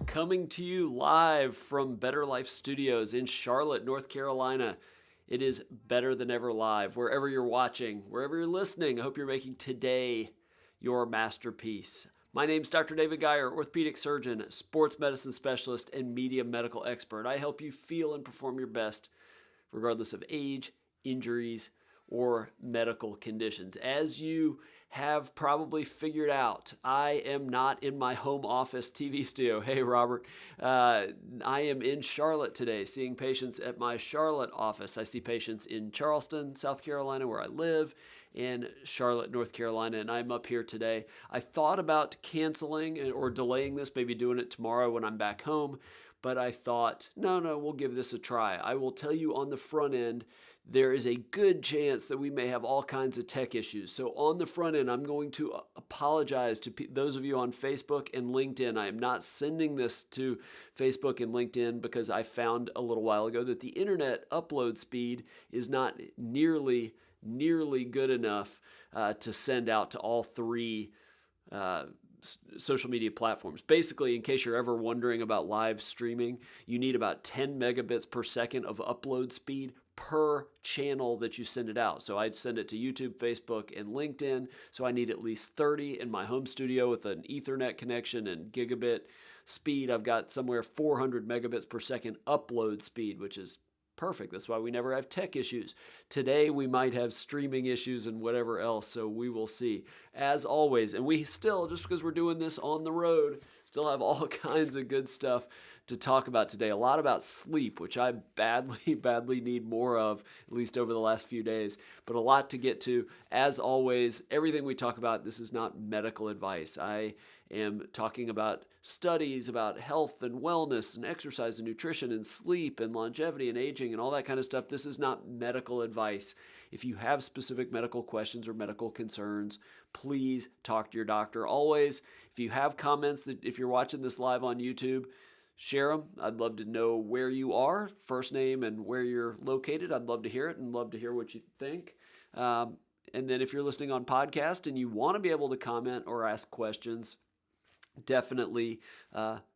Coming to you live from Better Life Studios in Charlotte, North Carolina. It is Better Than Ever Live. Wherever you're watching, wherever you're listening, I hope you're making today your masterpiece. My name's Dr. David Geier, orthopedic surgeon, sports medicine specialist, and media medical expert. I help you feel and perform your best regardless of age, injuries, or medical conditions. As you have probably figured out, I am not in my home office TV studio. Hey, Robert. I am in Charlotte today seeing patients at my Charlotte office. I see patients in Charleston, South Carolina, where I live, in Charlotte, North Carolina, and I'm up here today. I thought about canceling or delaying this, maybe doing it tomorrow when I'm back home, but I thought, no, we'll give this a try. I will tell you on the front end, there is a good chance that we may have all kinds of tech issues. So on the front end, I'm going to apologize to those of you on Facebook and LinkedIn. I am not sending this to Facebook and LinkedIn because I found a little while ago that the internet upload speed is not nearly good enough to send out to all three social media platforms. Basically, in case you're ever wondering about live streaming, you need about 10 megabits per second of upload speed per channel that you send it out. So I'd send it to YouTube, Facebook, and LinkedIn. So I need at least 30 in my home studio with an Ethernet connection and gigabit speed. I've got somewhere 400 megabits per second upload speed, which is perfect. That's why we never have tech issues. Today, we might have streaming issues and whatever else, so we will see. As always, and we still, just because we're doing this on the road, still have all kinds of good stuff to talk about today. A lot about sleep, which I badly need more of, at least over the last few days, but a lot to get to. As always, everything we talk about, this is not medical advice. I am talking about studies about health and wellness and exercise and nutrition and sleep and longevity and aging and all that kind of stuff. This is not medical advice. If you have specific medical questions or medical concerns, please talk to your doctor. Always, if you have comments, if you're watching this live on YouTube, share them. I'd love to know where you are, first name and where you're located. I'd love to hear it and love to hear what you think. And then if you're listening on podcast and you want to be able to comment or ask questions, definitely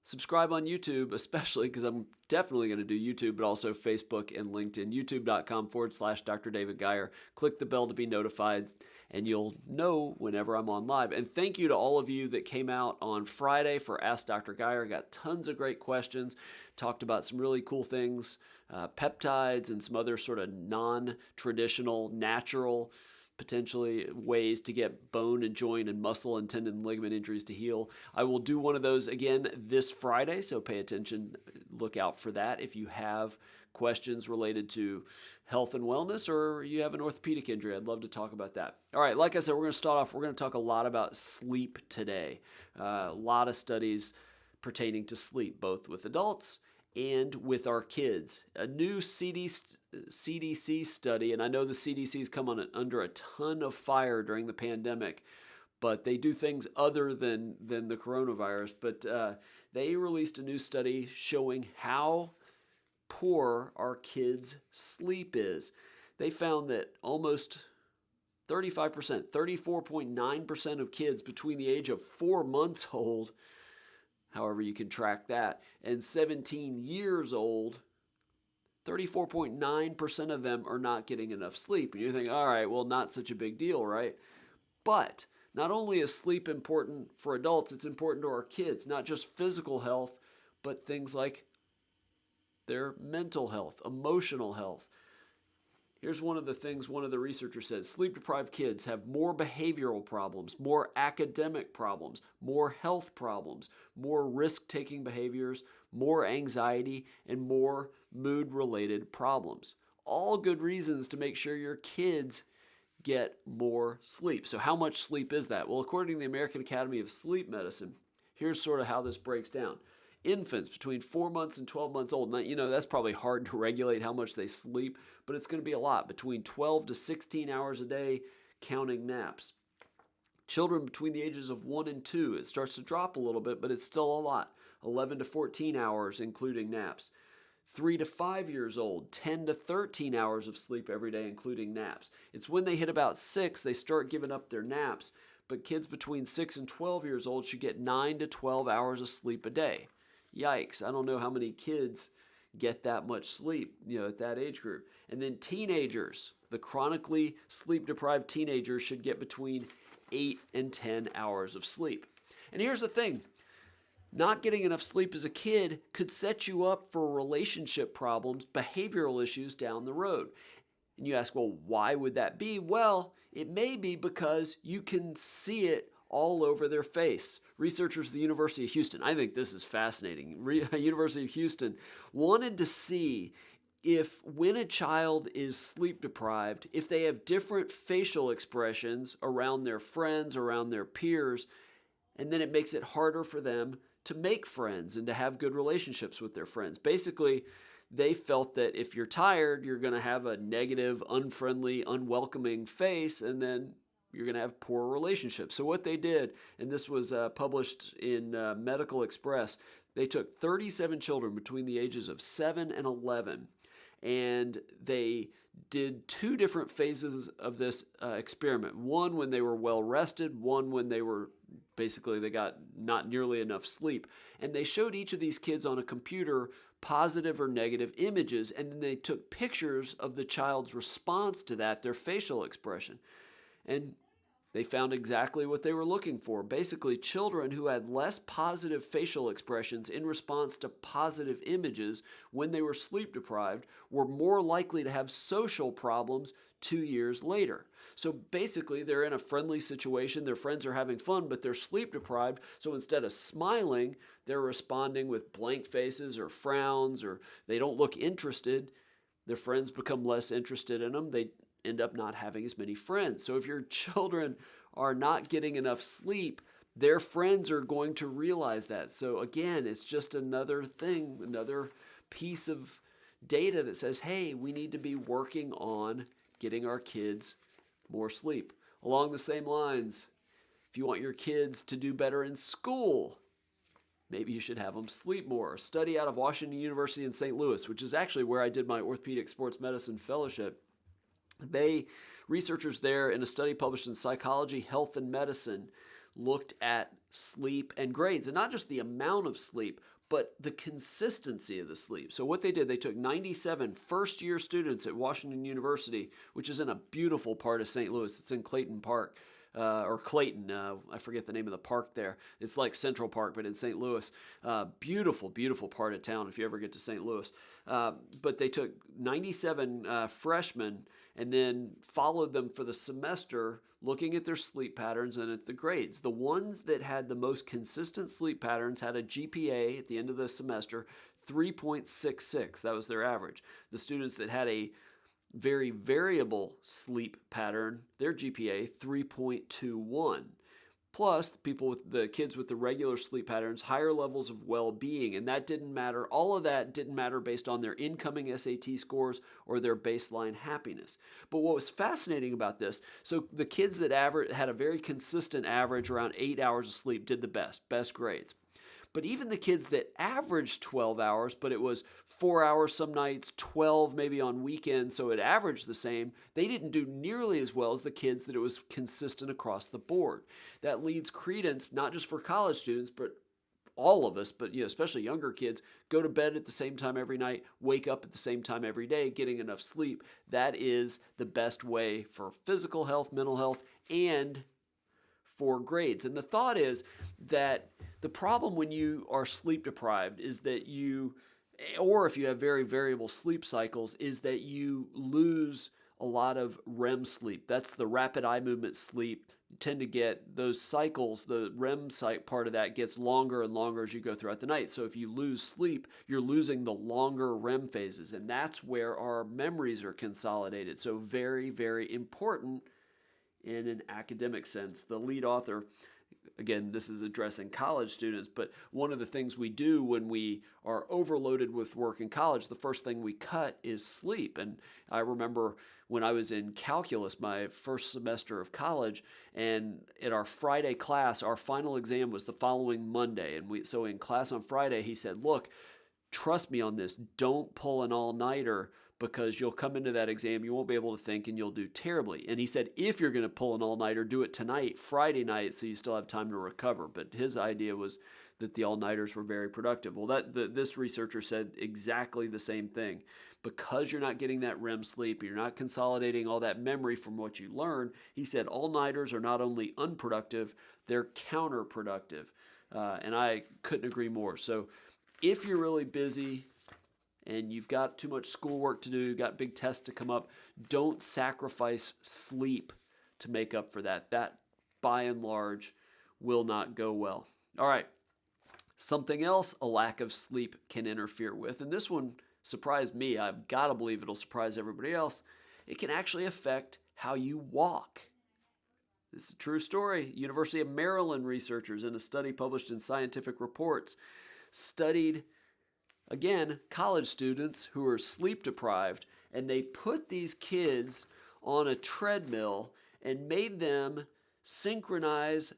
subscribe on YouTube, especially because I'm definitely going to do YouTube, but also Facebook and LinkedIn. YouTube.com/Dr. David Geier. Click the bell to be notified, and you'll know whenever I'm on live. And thank you to all of you that came out on Friday for Ask Dr. Geier. Got tons of great questions. Talked about some really cool things, peptides and some other sort of non-traditional, natural potentially ways to get bone and joint and muscle and tendon and ligament injuries to heal. I will do one of those again this Friday, so pay attention, look out for that. If you have questions related to health and wellness or you have an orthopedic injury, I'd love to talk about that. All right, like I said, we're going to start off, we're going to talk a lot about sleep today. A lot of studies pertaining to sleep, both with adults and with our kids. A new CDC study, and I know the CDC's come under a ton of fire during the pandemic, but they do things other than the coronavirus. But they released a new study showing how poor our kids' sleep is. They found that almost 35%, 34.9% of kids between the age of 4 months old, however you can track that, and 17 years old, 34.9% of them are not getting enough sleep. And you think, all right, well, not such a big deal, right? But not only is sleep important for adults, it's important to our kids, not just physical health, but things like their mental health, emotional health. Here's one of the things one of the researchers says: sleep-deprived kids have more behavioral problems, more academic problems, more health problems, more risk-taking behaviors, more anxiety, and more mood-related problems. All good reasons to make sure your kids get more sleep. So how much sleep is that? Well, according to the American Academy of Sleep Medicine, here's sort of how this breaks down. Infants between 4 months and 12 months old, now, that's probably hard to regulate how much they sleep, but it's going to be a lot, between 12 to 16 hours a day, counting naps. Children between the ages of 1 and 2, it starts to drop a little bit, but it's still a lot, 11 to 14 hours, including naps. 3 to 5 years old, 10 to 13 hours of sleep every day, including naps. It's when they hit about 6, they start giving up their naps, but kids between 6 and 12 years old should get 9 to 12 hours of sleep a day. Yikes, I don't know how many kids get that much sleep, at that age group. And then teenagers, the chronically sleep-deprived teenagers should get between 8 and 10 hours of sleep. And here's the thing, not getting enough sleep as a kid could set you up for relationship problems, behavioral issues down the road. And you ask, well, why would that be? Well, it may be because you can see it all over their face. Researchers at the University of Houston, I think this is fascinating. University of Houston wanted to see if when a child is sleep deprived, if they have different facial expressions around their friends, around their peers, and then it makes it harder for them to make friends and to have good relationships with their friends. Basically, they felt that if you're tired, you're going to have a negative, unfriendly, unwelcoming face, and then you're going to have poor relationships. So what they did, and this was published in Medical Express, they took 37 children between the ages of 7 and 11, and they did 2 different phases of this experiment. One when they were well rested, one when they got not nearly enough sleep. And they showed each of these kids on a computer positive or negative images, and then they took pictures of the child's response to that, their facial expression. And they found exactly what they were looking for. Basically, children who had less positive facial expressions in response to positive images when they were sleep deprived were more likely to have social problems 2 years later. So basically, they're in a friendly situation, their friends are having fun, but they're sleep deprived, so instead of smiling, they're responding with blank faces or frowns, or they don't look interested. Their friends become less interested in them. They end up not having as many friends. So if your children are not getting enough sleep, their friends are going to realize that. So again, it's just another thing, another piece of data that says, hey, we need to be working on getting our kids more sleep. Along the same lines, if you want your kids to do better in school, maybe you should have them sleep more. A study out of Washington University in St. Louis, which is actually where I did my orthopedic sports medicine fellowship, researchers there in a study published in Psychology, Health, and Medicine looked at sleep and grades, and not just the amount of sleep, but the consistency of the sleep. So what they did, they took 97 first-year students at Washington University, which is in a beautiful part of St. Louis. It's in Clayton Park, or Clayton. I forget the name of the park there. It's like Central Park, but in St. Louis. Beautiful, beautiful part of town if you ever get to St. Louis. But they took 97 freshmen and then followed them for the semester, looking at their sleep patterns and at the grades. The ones that had the most consistent sleep patterns had a GPA at the end of the semester, 3.66. That was their average. The students that had a very variable sleep pattern, their GPA, 3.21. Plus, the kids with the regular sleep patterns, higher levels of well-being, and that didn't matter. All of that didn't matter based on their incoming SAT scores or their baseline happiness. But what was fascinating about this, so the kids that had a very consistent average around 8 hours of sleep did the best grades. But even the kids that averaged 12 hours, but it was 4 hours some nights, 12 maybe on weekends, so it averaged the same, they didn't do nearly as well as the kids that it was consistent across the board. That leads credence, not just for college students, but all of us, but especially younger kids, go to bed at the same time every night, wake up at the same time every day, getting enough sleep. That is the best way for physical health, mental health, and for grades. And the thought is that the problem when you are sleep deprived is that or if you have very variable sleep cycles, is that you lose a lot of REM sleep. That's the rapid eye movement sleep. You tend to get those cycles, the REM part of that gets longer and longer as you go throughout the night. So if you lose sleep, you're losing the longer REM phases, and that's where our memories are consolidated. So very, very important in an academic sense. The lead author, again, this is addressing college students, but one of the things we do when we are overloaded with work in college, the first thing we cut is sleep. And I remember when I was in calculus, my first semester of college, and in our Friday class, our final exam was the following Monday. And so in class on Friday, he said, look, trust me on this, don't pull an all-nighter, because you'll come into that exam, you won't be able to think, and you'll do terribly. And he said, if you're going to pull an all-nighter, do it tonight, Friday night, so you still have time to recover. But his idea was that the all-nighters were very productive. Well, this researcher said exactly the same thing. Because you're not getting that REM sleep, you're not consolidating all that memory from what you learn, he said all-nighters are not only unproductive, they're counterproductive. And I couldn't agree more. So if you're really busy, and you've got too much schoolwork to do, you've got big tests to come up, don't sacrifice sleep to make up for that. That, by and large, will not go well. All right, something else a lack of sleep can interfere with, and this one surprised me. I've got to believe it'll surprise everybody else. It can actually affect how you walk. This is a true story. University of Maryland researchers in a study published in Scientific Reports studied, again, college students who are sleep deprived, and they put these kids on a treadmill and made them synchronize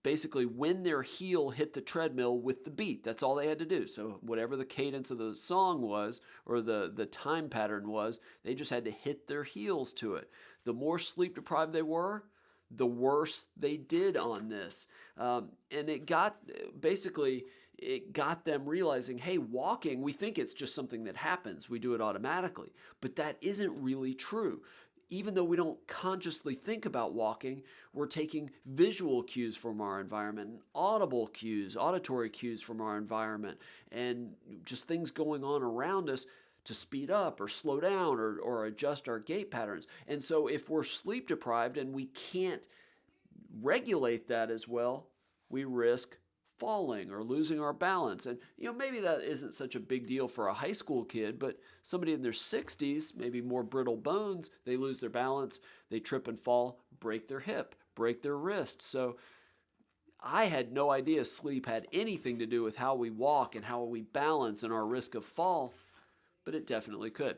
basically when their heel hit the treadmill with the beat. That's all they had to do. So whatever the cadence of the song was, or the time pattern was, they just had to hit their heels to it. The more sleep deprived they were, the worse they did on this. And it got them realizing, hey, walking, we think it's just something that happens. We do it automatically. But that isn't really true. Even though we don't consciously think about walking, we're taking visual cues from our environment, and audible cues, auditory cues from our environment, and just things going on around us to speed up or slow down or adjust our gait patterns. And so if we're sleep deprived and we can't regulate that as well, we risk falling or losing our balance. And maybe that isn't such a big deal for a high school kid, but somebody in their 60s, maybe more brittle bones, they lose their balance, they trip and fall, break their hip, break their wrist. So I had no idea sleep had anything to do with how we walk and how we balance and our risk of fall, but it definitely could.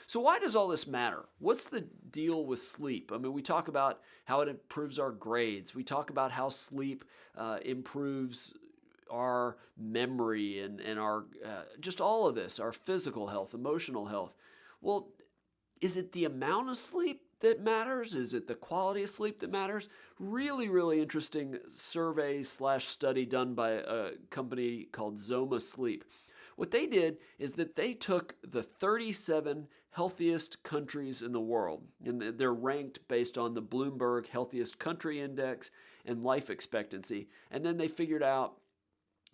So why does all this matter? What's the deal with sleep? I mean, we talk about how it improves our grades. We talk about how sleep improves our memory and our just all of this, our physical health, emotional health. Well, is it the amount of sleep that matters? Is it the quality of sleep that matters? Really, really interesting survey/study done by a company called Zoma Sleep. What they did is that they took the 37 healthiest countries in the world, and they're ranked based on the Bloomberg Healthiest Country Index and life expectancy, and then they figured out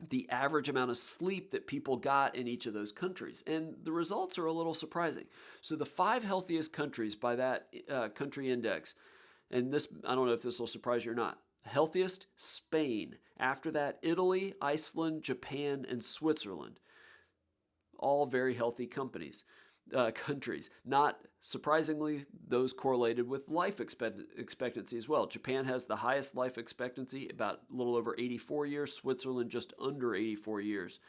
the average amount of sleep that people got in each of those countries. And the results are a little surprising. So the 5 healthiest countries by that country index, and this, I don't know if this will surprise you or not. Healthiest, Spain. After that, Italy, Iceland, Japan, and Switzerland. All very healthy countries. Not surprisingly, those correlated with life expectancy as well. Japan has the highest life expectancy, about a little over 84 years. Switzerland just under 84 years.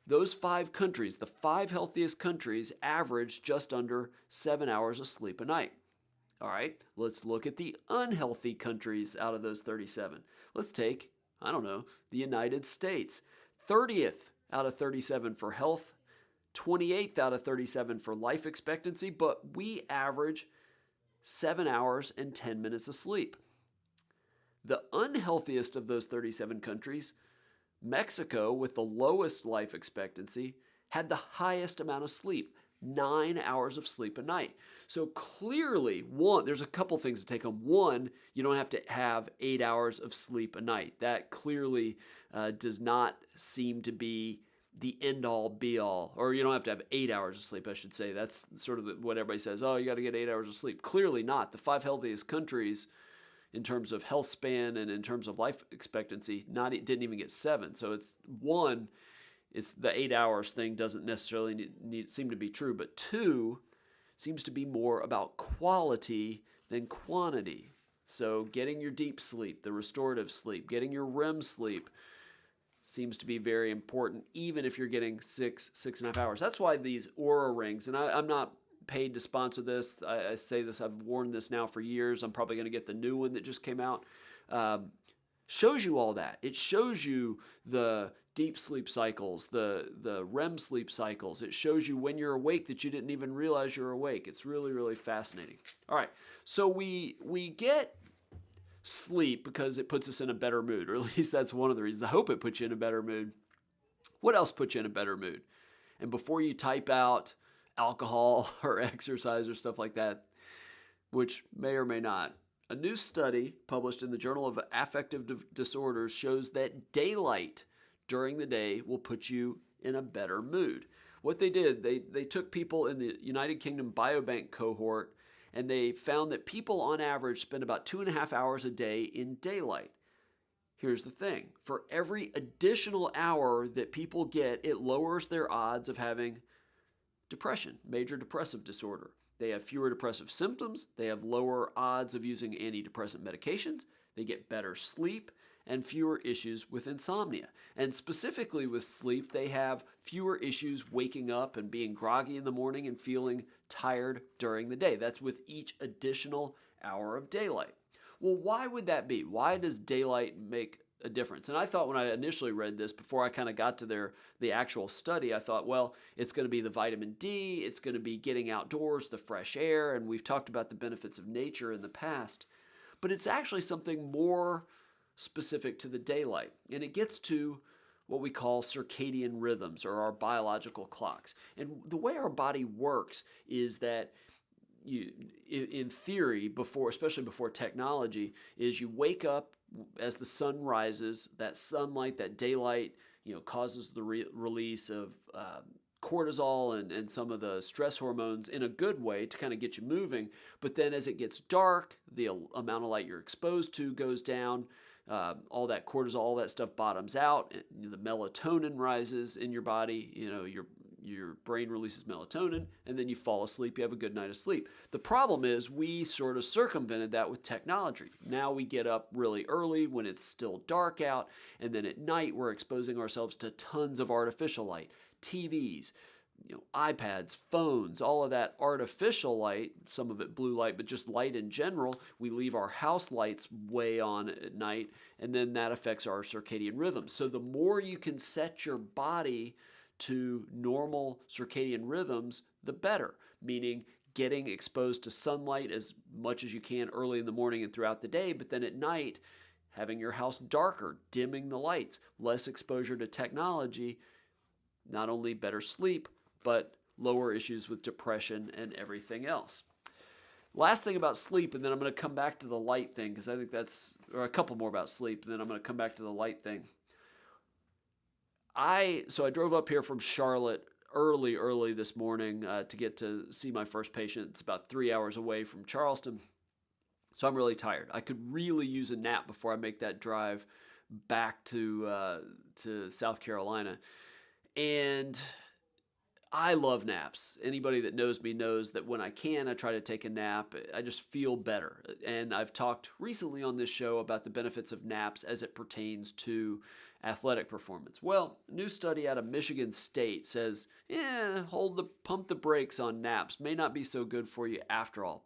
Those 5 countries, the 5 healthiest countries, average just under 7 hours of sleep a night. All right, let's look at the unhealthy countries out of those 37. Let's take, I don't know, the United States. 30th out of 37 for health, 28th out of 37 for life expectancy, but we average 7 hours and 10 minutes of sleep. The unhealthiest of those 37 countries, Mexico, with the lowest life expectancy, had the highest amount of sleep, 9 hours of sleep a night. So clearly, there's a couple things to take home. One, you don't have to have 8 hours of sleep a night. That clearly does not seem to be the end-all, be-all. Or you don't have to have 8 hours of sleep, I should say. That's sort of what everybody says. Oh, you got to get 8 hours of sleep. Clearly not. The 5 healthiest countries in terms of health span and in terms of life expectancy didn't even get 7. So it's the 8 hours thing doesn't necessarily seem to be true. But 2 seems to be more about quality than quantity. So getting your deep sleep, the restorative sleep, getting your REM sleep seems to be very important, even if you're getting 6.5 hours. That's why these Oura rings, and I'm not paid to sponsor this. I say this, I've worn this now for years. I'm probably going to get the new one that just came out. Shows you all that. It shows you the deep sleep cycles, the REM sleep cycles. It shows you when you're awake that you didn't even realize you're awake. It's really, really fascinating. All right, so we get sleep because it puts us in a better mood, or at least that's one of the reasons. I hope it puts you in a better mood. What else puts you in a better mood? And before you type out alcohol or exercise or stuff like that, which may or may not, a new study published in the Journal of Affective Disorders shows that daylight during the day will put you in a better mood. What they did, they took people in the United Kingdom Biobank cohort, and they found that people on average spend about 2.5 hours a day in daylight. Here's the thing. For every additional hour that people get, it lowers their odds of having depression, major depressive disorder. They have fewer depressive symptoms. They have lower odds of using antidepressant medications. They get better sleep and fewer issues with insomnia. And specifically with sleep, they have fewer issues waking up and being groggy in the morning and feeling tired during the day. That's with each additional hour of daylight. Well, why would that be? Why does daylight make a difference? And I thought when I initially read this, before I kind of got to the actual study, I thought, well, it's going to be the vitamin D, it's going to be getting outdoors, the fresh air, and we've talked about the benefits of nature in the past. But it's actually something more specific to the daylight, and it gets to what we call circadian rhythms, or our biological clocks. And the way our body works is that in theory, especially before technology, is you wake up as the sun rises. That sunlight, that daylight, causes the release of cortisol and some of the stress hormones in a good way to kind of get you moving. But then as it gets dark, the amount of light you're exposed to goes down. All that cortisol, all that stuff bottoms out. The melatonin rises in your body. your brain releases melatonin, and then you fall asleep, you have a good night of sleep. The problem is we sort of circumvented that with technology. Now we get up really early when it's still dark out, and then at night we're exposing ourselves to tons of artificial light, TVs, iPads, phones, all of that artificial light, some of it blue light, but just light in general. We leave our house lights way on at night, and then that affects our circadian rhythm. So the more you can set your body to normal circadian rhythms, the better, meaning getting exposed to sunlight as much as you can early in the morning and throughout the day, but then at night, having your house darker, dimming the lights, less exposure to technology, not only better sleep, but lower issues with depression and everything else. Last thing about sleep, and then I'm going to come back to the light thing, because I think or a couple more about sleep, and then I'm going to come back to the light thing. So I drove up here from Charlotte early this morning to get to see my first patient. It's about 3 hours away from Charleston. So I'm really tired. I could really use a nap before I make that drive back to South Carolina. And I love naps. Anybody that knows me knows that when I can, I try to take a nap. I just feel better. And I've talked recently on this show about the benefits of naps as it pertains to athletic performance. Well, a new study out of Michigan State says, pump the brakes on naps. May not be so good for you after all.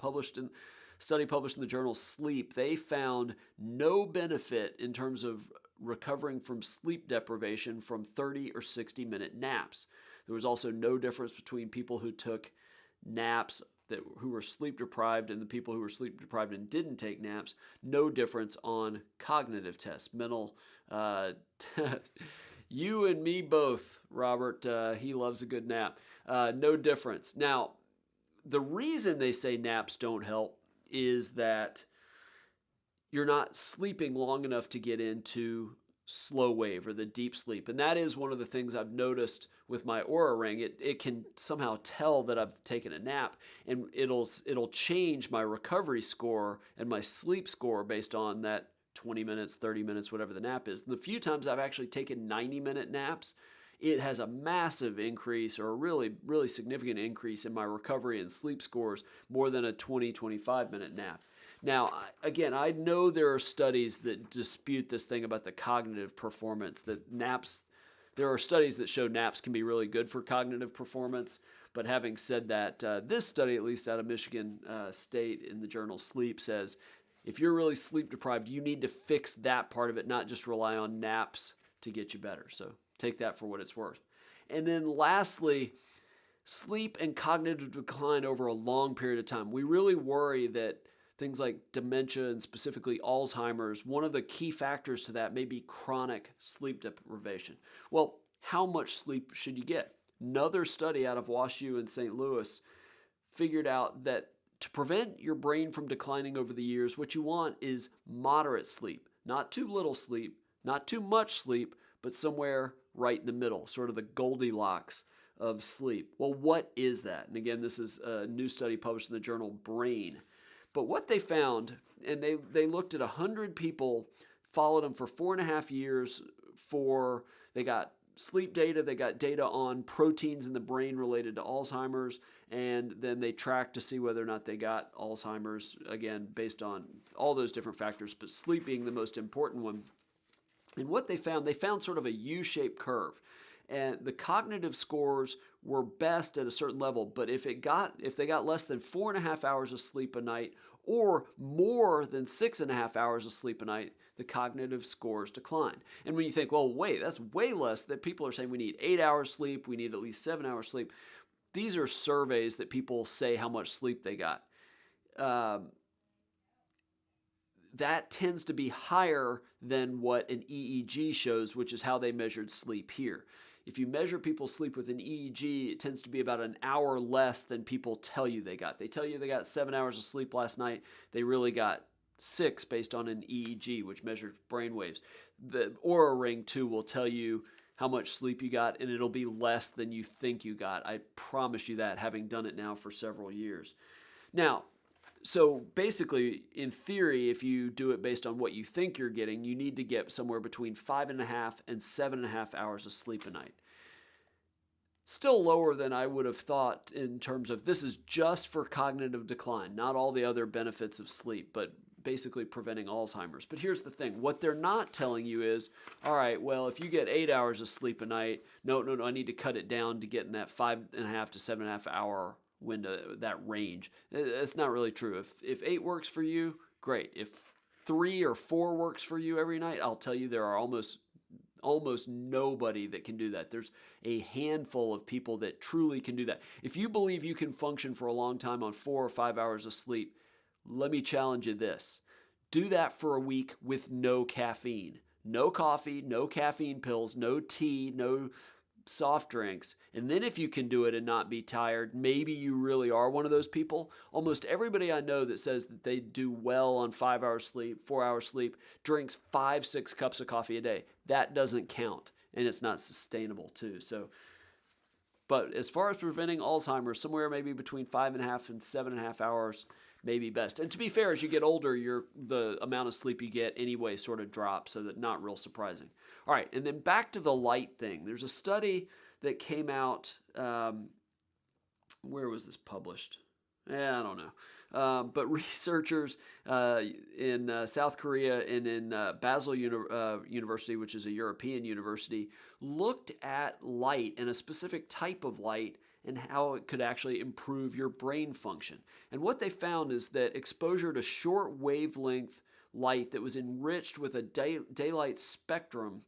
Study published in the journal Sleep, they found no benefit in terms of recovering from sleep deprivation from 30 or 60-minute naps. There was also no difference between people who took naps who were sleep deprived and the people who were sleep deprived and didn't take naps. No difference on cognitive tests, mental. You and me both, Robert. He loves a good nap. No difference. Now, the reason they say naps don't help is that you're not sleeping long enough to get into slow wave or the deep sleep. And that is one of the things I've noticed with my Oura Ring. It can somehow tell that I've taken a nap, and it'll change my recovery score and my sleep score based on that 20 minutes, 30 minutes, whatever the nap is. The few times I've actually taken 90-minute naps, it has a massive increase, or a really, really significant increase in my recovery and sleep scores, more than a 20, 25-minute nap. Now, again, I know there are studies that dispute this thing about the cognitive performance, there are studies that show naps can be really good for cognitive performance. But having said that, this study, at least out of Michigan State in the journal Sleep, says if you're really sleep deprived, you need to fix that part of it, not just rely on naps to get you better. So take that for what it's worth. And then lastly, sleep and cognitive decline over a long period of time. We really worry that things like dementia and specifically Alzheimer's, one of the key factors to that may be chronic sleep deprivation. Well, how much sleep should you get? Another study out of WashU in St. Louis figured out that to prevent your brain from declining over the years, what you want is moderate sleep. Not too little sleep, not too much sleep, but somewhere right in the middle, sort of the Goldilocks of sleep. Well, what is that? And again, this is a new study published in the journal Brain. But what they found, and they looked at 100 people, followed them for 4.5 years they got sleep data, they got data on proteins in the brain related to Alzheimer's, and then they tracked to see whether or not they got Alzheimer's, again, based on all those different factors, but sleep being the most important one. And what they found sort of a U-shaped curve. And the cognitive scores were best at a certain level, but if they got less than 4.5 hours of sleep a night or more than 6.5 hours of sleep a night, the cognitive scores declined. And when you think, well, wait, that's way less, that people are saying we need 8 hours sleep, we need at least 7 hours sleep. These are surveys that people say how much sleep they got. That tends to be higher than what an EEG shows, which is how they measured sleep here. If you measure people's sleep with an EEG, it tends to be about an hour less than people tell you they got. They tell you they got 7 hours of sleep last night. They really got 6 based on an EEG, which measures brain waves. The Oura Ring, too, will tell you how much sleep you got, and it'll be less than you think you got. I promise you that, having done it now for several years. Now, so basically, in theory, if you do it based on what you think you're getting, you need to get somewhere between 5.5 and 7.5 hours of sleep a night. Still lower than I would have thought in terms of this is just for cognitive decline, not all the other benefits of sleep, but basically preventing Alzheimer's. But here's the thing. What they're not telling you is, all right, well, if you get 8 hours of sleep a night, no, I need to cut it down to get in that 5.5 to 7.5 hour window, that range. It's not really true. If 8 works for you, great. If 3 or 4 works for you every night, I'll tell you there are almost nobody that can do that. There's a handful of people that truly can do that. If you believe you can function for a long time on 4 or 5 hours of sleep, let me challenge you this. Do that for a week with no caffeine. No coffee, no caffeine pills, no tea, no soft drinks. And then if you can do it and not be tired, maybe you really are one of those people. Almost everybody I know that says that they do well on 5 hours sleep, 4 hours sleep, drinks 5-6 cups of coffee a day. That doesn't count, and it's not sustainable too. But as far as preventing Alzheimer's, somewhere maybe between 5.5 and 7.5 hours may be best. And to be fair, as you get older, the amount of sleep you get anyway sort of drops, so that not real surprising. All right, and then back to the light thing. There's a study that came out, where was this published? I don't know. But researchers in South Korea and in Basel University, which is a European university, looked at light and a specific type of light and how it could actually improve your brain function. And what they found is that exposure to short wavelength light that was enriched with a daylight spectrum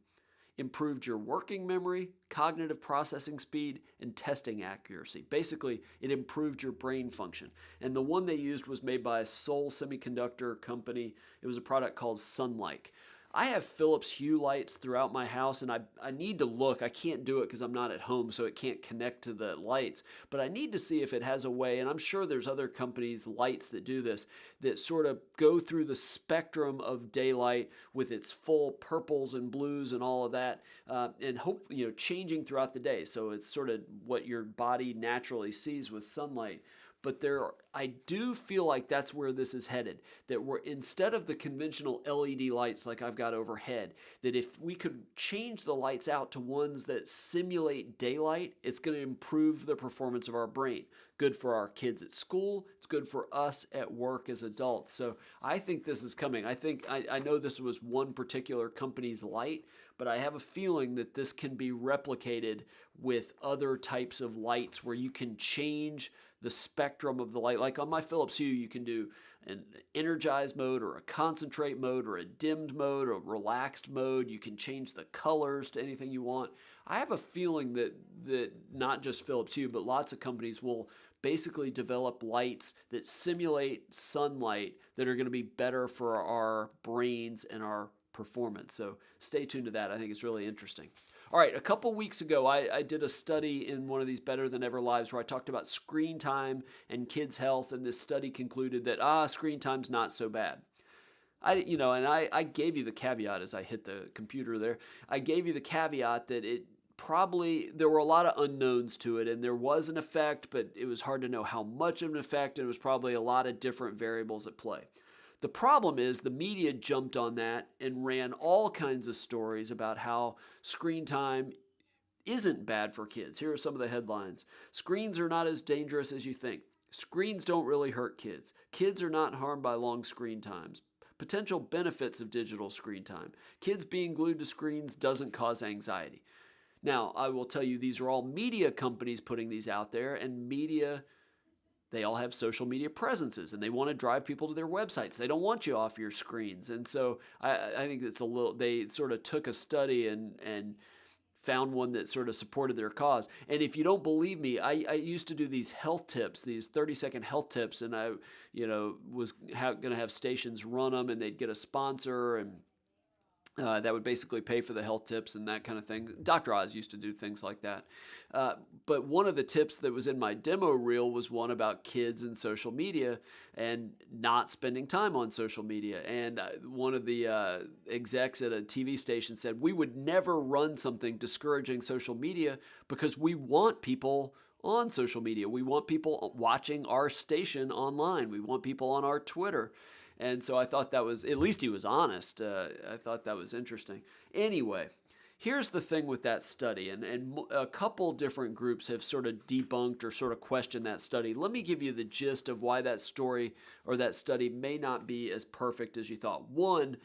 improved your working memory, cognitive processing speed, and testing accuracy. Basically, it improved your brain function. And the one they used was made by a Seoul semiconductor company. It was a product called Sunlight. I have Philips Hue lights throughout my house, and I need to look. I can't do it because I'm not at home, so it can't connect to the lights. But I need to see if it has a way, and I'm sure there's other companies' lights that do this, that sort of go through the spectrum of daylight with its full purples and blues and all of that, and hope, changing throughout the day. So it's sort of what your body naturally sees with sunlight. But I do feel like that's where this is headed, that we're, instead of the conventional LED lights like I've got overhead, that if we could change the lights out to ones that simulate daylight, it's going to improve the performance of our brain. Good for our kids at school. It's good for us at work as adults. So I think this is coming. I know this was one particular company's light, but I have a feeling that this can be replicated with other types of lights where you can change the spectrum of the light. Like on my Philips Hue, you can do an energized mode or a concentrate mode or a dimmed mode or a relaxed mode. You can change the colors to anything you want. I have a feeling that not just Philips Hue, but lots of companies will basically develop lights that simulate sunlight that are going to be better for our brains and our performance. So stay tuned to that. I think it's really interesting. All right, a couple weeks ago, I did a study in one of these Better Than Ever Lives where I talked about screen time and kids' health, and this study concluded that, screen time's not so bad. I gave you the caveat as I hit the computer there. I gave you the caveat that there were a lot of unknowns to it, and there was an effect, but it was hard to know how much of an effect, and it was probably a lot of different variables at play. The problem is the media jumped on that and ran all kinds of stories about how screen time isn't bad for kids. Here are some of the headlines. Screens are not as dangerous as you think. Screens don't really hurt kids. Kids are not harmed by long screen times. Potential benefits of digital screen time. Kids being glued to screens doesn't cause anxiety. Now, I will tell you, these are all media companies putting these out there, and media, they all have social media presences, and they want to drive people to their websites. They don't want you off your screens. And so I think they sort of took a study and found one that sort of supported their cause. And if you don't believe me, I used to do these health tips, these 30-second health tips, and I was going to have stations run them, and they'd get a sponsor, and that would basically pay for the health tips and that kind of thing. Dr. Oz used to do things like that. But one of the tips that was in my demo reel was one about kids and social media and not spending time on social media. And one of the execs at a TV station said, we would never run something discouraging social media because we want people on social media. We want people watching our station online. We want people on our Twitter. And so I thought that was, at least he was honest. I thought that was interesting. Anyway, Here's the thing with that study, and a couple different groups have sort of debunked or sort of questioned that study. Let me give you the gist of why that story or that study may not be as perfect as you thought. One,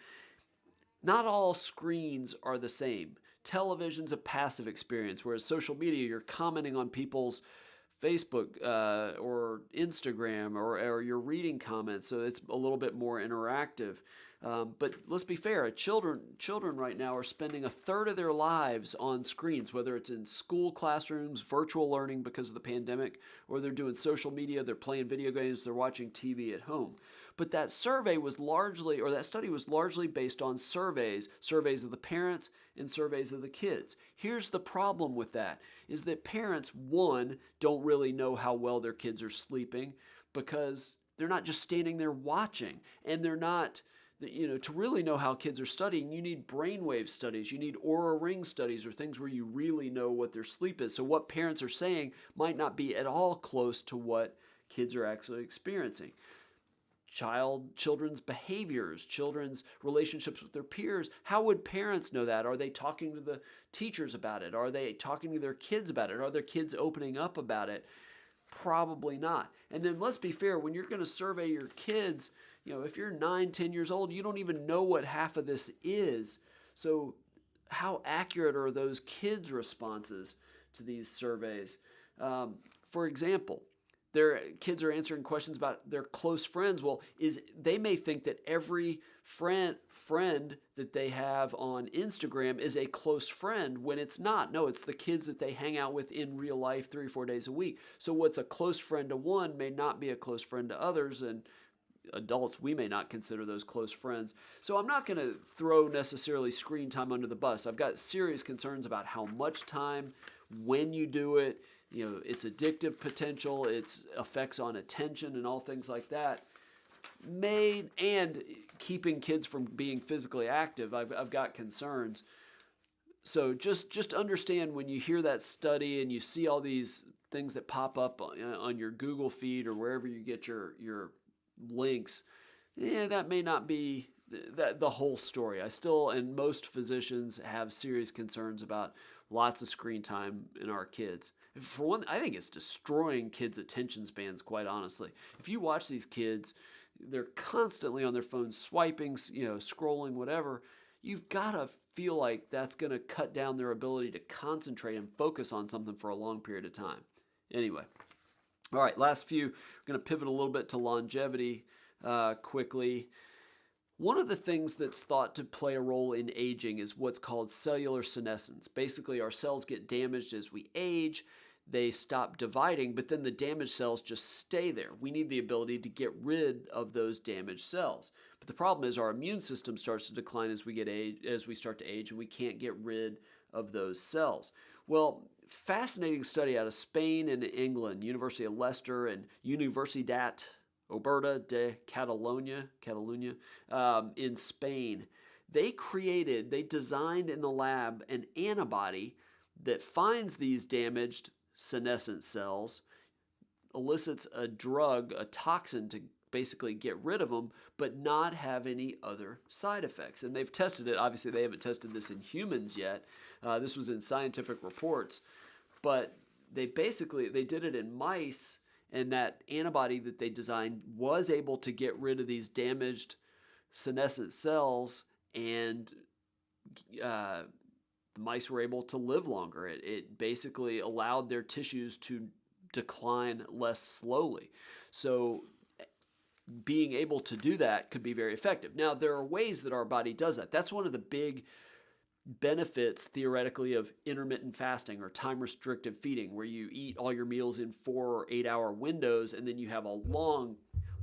not all screens are the same. Television's a passive experience, whereas social media, you're commenting on people's Facebook or Instagram, or you're reading comments, so it's a little bit more interactive. But let's be fair, children right now are spending a third of their lives on screens, whether it's in school classrooms, virtual learning because of the pandemic, or they're doing social media, they're playing video games, they're watching TV at home. But that study was largely based on surveys of the parents and surveys of the kids. Here's the problem with that, is that parents, one, don't really know how well their kids are sleeping because they're not just standing there watching, and they're not, to really know how kids are studying, you need brainwave studies, you need aura ring studies, or things where you really know what their sleep is. So what parents are saying might not be at all close to what kids are actually experiencing. Children's behaviors, children's relationships with their peers. How would parents know that? Are they talking to the teachers about it? Are they talking to their kids about it? Are their kids opening up about it? Probably not. And then let's be fair, when you're going to survey your kids, if you're 9, 10 years old, you don't even know what half of this is. So how accurate are those kids' responses to these surveys? For example, their kids are answering questions about their close friends. Well, they may think that every friend that they have on Instagram is a close friend when it's not. No, it's the kids that they hang out with in real life 3 or 4 days a week. So what's a close friend to one may not be a close friend to others, and adults, we may not consider those close friends. So I'm not going to throw necessarily screen time under the bus. I've got serious concerns about how much time, when you do it, its addictive potential, its effects on attention and all things like that, and keeping kids from being physically active. I've got concerns. So just understand, when you hear that study and you see all these things that pop up on your Google feed or wherever you get your links, that may not be the whole story. I still, and most physicians, have serious concerns about lots of screen time in our kids. For one, I think it's destroying kids' attention spans, quite honestly. If you watch these kids, they're constantly on their phones swiping, scrolling, whatever. You've got to feel like that's going to cut down their ability to concentrate and focus on something for a long period of time. Anyway, all right, last few. We're going to pivot a little bit to longevity quickly. One of the things that's thought to play a role in aging is what's called cellular senescence. Basically, our cells get damaged as we age. They stop dividing, but then the damaged cells just stay there. We need the ability to get rid of those damaged cells. But the problem is our immune system starts to decline as we start to age, and we can't get rid of those cells. Well, fascinating study out of Spain and England, University of Leicester and Universidad Oberta de Catalunya in Spain. They designed in the lab an antibody that finds these damaged senescent cells, elicits a drug, a toxin, to basically get rid of them, but not have any other side effects. And they've tested it. Obviously, they haven't tested this in humans yet. This was in scientific reports. But they did it in mice, and that antibody that they designed was able to get rid of these damaged senescent cells, and the mice were able to live longer. It basically allowed their tissues to decline less slowly. So being able to do that could be very effective. Now, there are ways that our body does that. That's one of the big benefits, theoretically, of intermittent fasting or time-restricted feeding, where you eat all your meals in 4 or 8 hour windows, and then you have a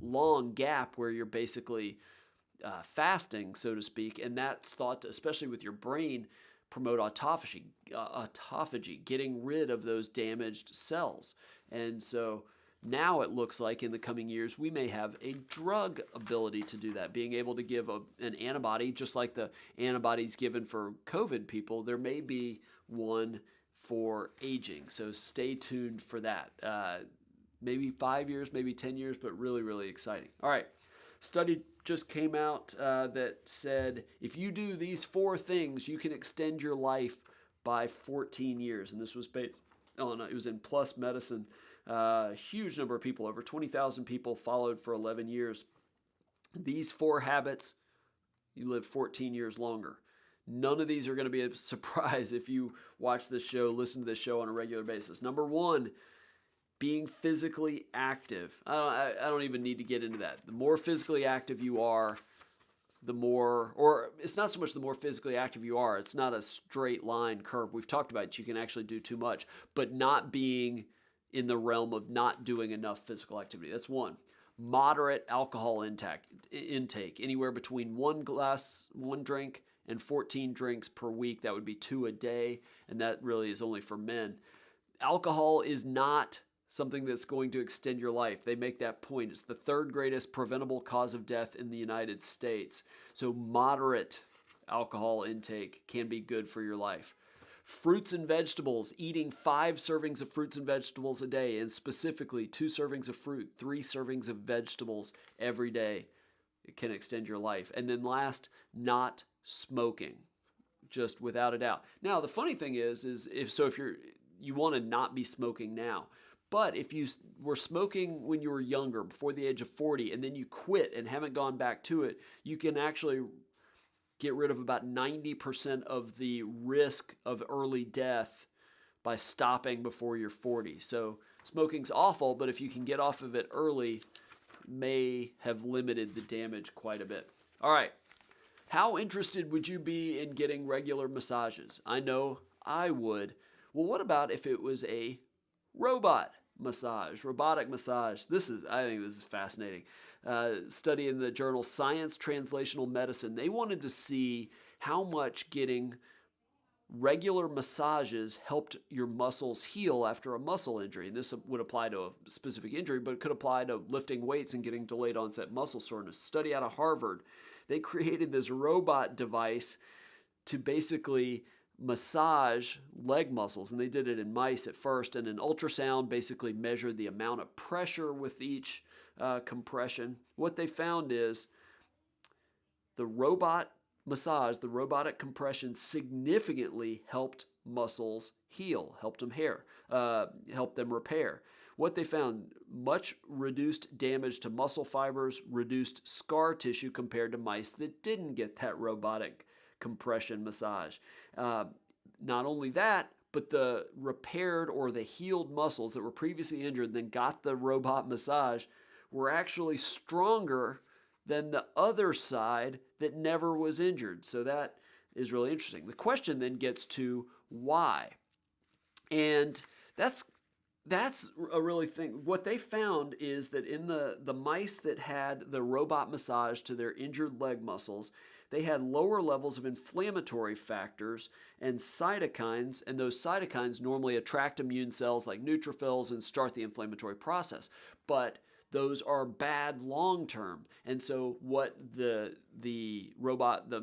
long gap where you're basically fasting, so to speak. And that's thought to, especially with your brain, promote autophagy, getting rid of those damaged cells. And so now it looks like in the coming years we may have a drug ability to do that, being able to give an antibody, just like the antibodies given for COVID people. There may be one for aging, so stay tuned for that. Maybe 5 years, maybe 10 years, but really, really exciting. All right, Study just came out that said if you do these 4 things, you can extend your life by 14 years. And this was based on, it was in PLOS Medicine. Huge number of people, over 20,000 people followed for 11 years. These 4 habits, you live 14 years longer. None of these are going to be a surprise if you watch this show, listen to this show on a regular basis. Number 1, being physically active. I don't even need to get into that. The more physically active you are, the more, or it's not so much the more physically active you are. It's not a straight line curve. We've talked about it. You can actually do too much, but not being in the realm of not doing enough physical activity. That's 1. Moderate alcohol intake, anywhere between 1 drink and 14 drinks per week. That would be 2 a day, and that really is only for men. Alcohol is not something that's going to extend your life. They make that point. It's the 3rd greatest preventable cause of death in the United States. So moderate alcohol intake can be good for your life. Fruits and vegetables, eating 5 servings of fruits and vegetables a day, and specifically 2 servings of fruit, 3 servings of vegetables every day. It can extend your life. And then last, not smoking, just without a doubt. Now, the funny thing is if you want to not be smoking now, but if you were smoking when you were younger, before the age of 40, and then you quit and haven't gone back to it, you can actually get rid of about 90% of the risk of early death by stopping before you're 40. So smoking's awful, but if you can get off of it early, may have limited the damage quite a bit. All right. How interested would you be in getting regular massages? I know I would. Well, what about if it was a robotic massage? I think this is fascinating. Study in the journal Science Translational Medicine. They wanted to see how much getting regular massages helped your muscles heal after a muscle injury. And this would apply to a specific injury, but it could apply to lifting weights and getting delayed onset muscle soreness. Study out of Harvard. They created this robot device to basically massage leg muscles, and they did it in mice at first, and an ultrasound basically measured the amount of pressure with each compression. What they found is the robot massage, the robotic compression, significantly helped muscles heal, helped them repair. What they found, much reduced damage to muscle fibers, reduced scar tissue compared to mice that didn't get that robotic compression massage. Not only that, but the repaired or the healed muscles that were previously injured and then got the robot massage were actually stronger than the other side that never was injured. So that is really interesting. The question then gets to why. And that's a really thing. What they found is that in the mice that had the robot massage to their injured leg muscles, they had lower levels of inflammatory factors and cytokines, and those cytokines normally attract immune cells like neutrophils and start the inflammatory process. But those are bad long term. And so what the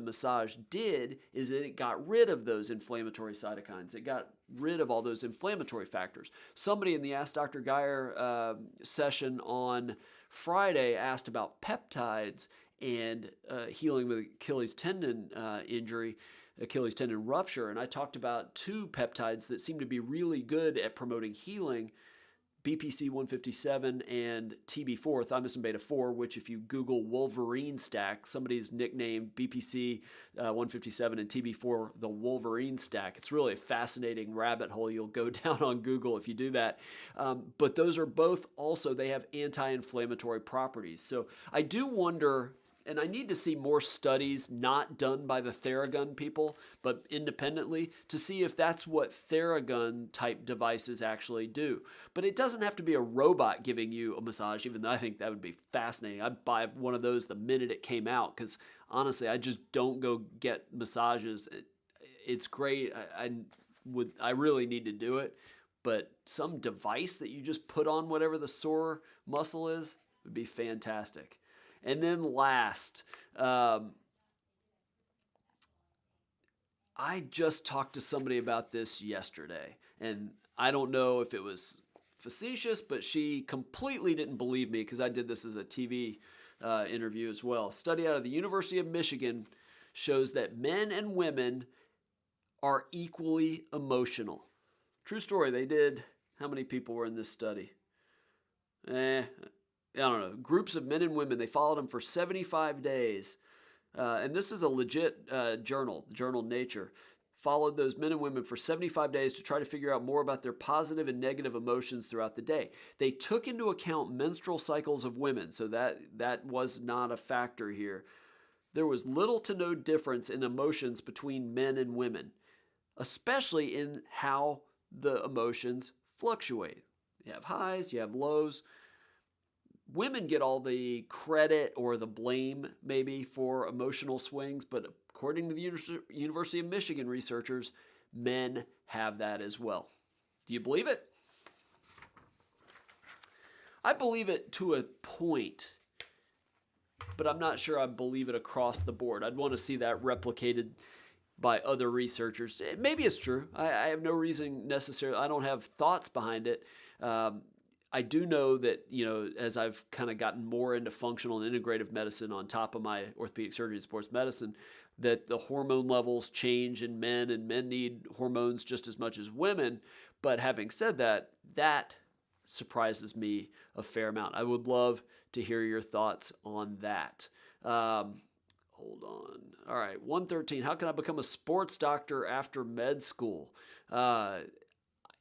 massage did is that it got rid of those inflammatory cytokines. It got rid of all those inflammatory factors. Somebody in the Ask Dr. Geier session on Friday asked about peptides and healing with Achilles tendon injury, Achilles tendon rupture. And I talked about 2 peptides that seem to be really good at promoting healing, BPC 157 and TB4, thymosin beta 4, which if you Google Wolverine stack, somebody's nicknamed BPC 157 and TB4 the Wolverine stack. It's really a fascinating rabbit hole you'll go down on Google if you do that. But those are both also, they have anti-inflammatory properties. So I do wonder, and I need to see more studies not done by the Theragun people, but independently, to see if that's what Theragun type devices actually do. But it doesn't have to be a robot giving you a massage, even though I think that would be fascinating. I'd buy one of those the minute it came out, because honestly, I just don't go get massages. It's great. I really need to do it, but some device that you just put on whatever the sore muscle is would be fantastic. And then last, I just talked to somebody about this yesterday, and I don't know if it was facetious, but she completely didn't believe me because I did this as a TV interview as well. A study out of the University of Michigan shows that men and women are equally emotional. True story. They did, how many people were in this study? I don't know. Groups of men and women. They followed them for 75 days. And this is a legit journal, the journal Nature. Followed those men and women for 75 days to try to figure out more about their positive and negative emotions throughout the day. They took into account menstrual cycles of women, so that was not a factor here. There was little to no difference in emotions between men and women, especially in how the emotions fluctuate. You have highs, you have lows. Women get all the credit or the blame maybe for emotional swings, but according to the University of Michigan researchers, men have that as well. Do you believe it? I believe it to a point, but I'm not sure I believe it across the board. I'd want to see that replicated by other researchers. Maybe it's true. I have no reason necessarily. I don't have thoughts behind it. I do know that, as I've kind of gotten more into functional and integrative medicine on top of my orthopedic surgery and sports medicine, that the hormone levels change in men, and men need hormones just as much as women. But having said that, that surprises me a fair amount. I would love to hear your thoughts on that. Hold on. All right, 113. How can I become a sports doctor after med school?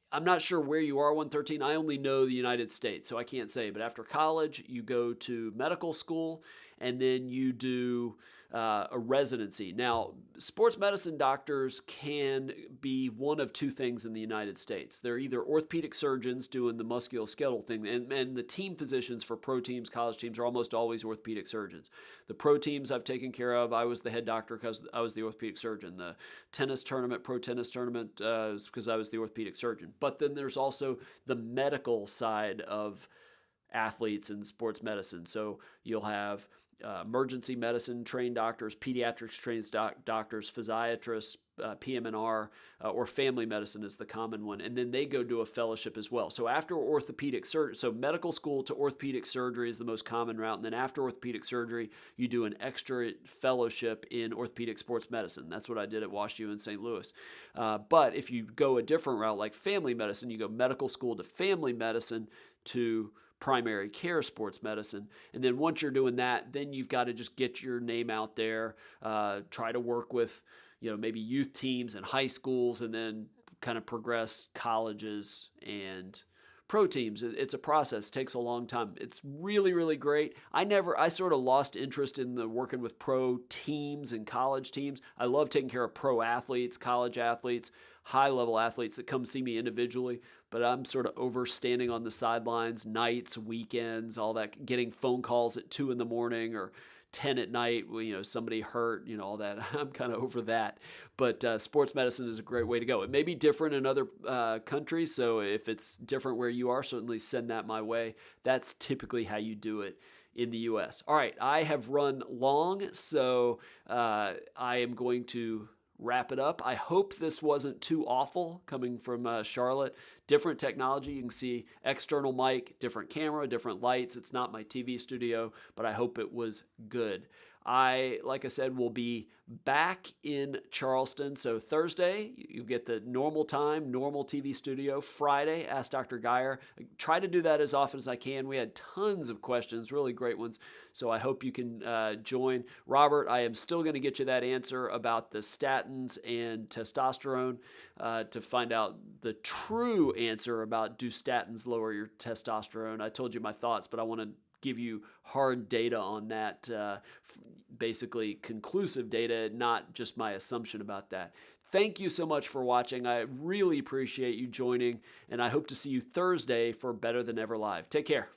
I'm not sure where you are, 113. I only know the United States, so I can't say. But after college, you go to medical school, and then you do a residency. Now, sports medicine doctors can be one of two things in the United States. They're either orthopedic surgeons doing the musculoskeletal thing, and the team physicians for pro teams, college teams, are almost always orthopedic surgeons. The pro teams I've taken care of, I was the head doctor because I was the orthopedic surgeon. The tennis tournament, pro tennis tournament, is because I was the orthopedic surgeon. But then there's also the medical side of athletes in sports medicine. So you'll have emergency medicine trained doctors, pediatrics trained doctors, physiatrists, PM&R, or family medicine is the common one. And then they go do a fellowship as well. So after orthopedic surgery, so medical school to orthopedic surgery is the most common route. And then after orthopedic surgery, you do an extra fellowship in orthopedic sports medicine. That's what I did at WashU in St. Louis. But if you go a different route, like family medicine, you go medical school to family medicine to primary care sports medicine. And then once you're doing that, then you've got to just get your name out there, try to work with, maybe youth teams and high schools, and then kind of progress colleges and pro teams. It's a process. It takes a long time. It's really, really great. I sort of lost interest in the working with pro teams and college teams. I love taking care of pro athletes, college athletes, high-level athletes that come see me individually, but I'm sort of standing on the sidelines, nights, weekends, all that, getting phone calls at 2 a.m. or 10 at night, somebody hurt, all that. I'm kind of over that. But sports medicine is a great way to go. It may be different in other countries, so if it's different where you are, certainly send that my way. That's typically how you do it in the U.S. All right, I have run long, so I am going to wrap it up. I hope this wasn't too awful coming from Charlotte. Different technology. You can see external mic, different camera, different lights. It's not my TV studio, but I hope it was good. Like I said, will be back in Charleston. So Thursday, you get the normal time, normal TV studio. Friday, Ask Dr. Geier. I try to do that as often as I can. We had tons of questions, really great ones. So I hope you can join. Robert, I am still going to get you that answer about the statins and testosterone to find out the true answer about do statins lower your testosterone. I told you my thoughts, but I want to give you hard data on that, basically conclusive data, not just my assumption about that. Thank you so much for watching. I really appreciate you joining, and I hope to see you Thursday for Better Than Ever Live. Take care.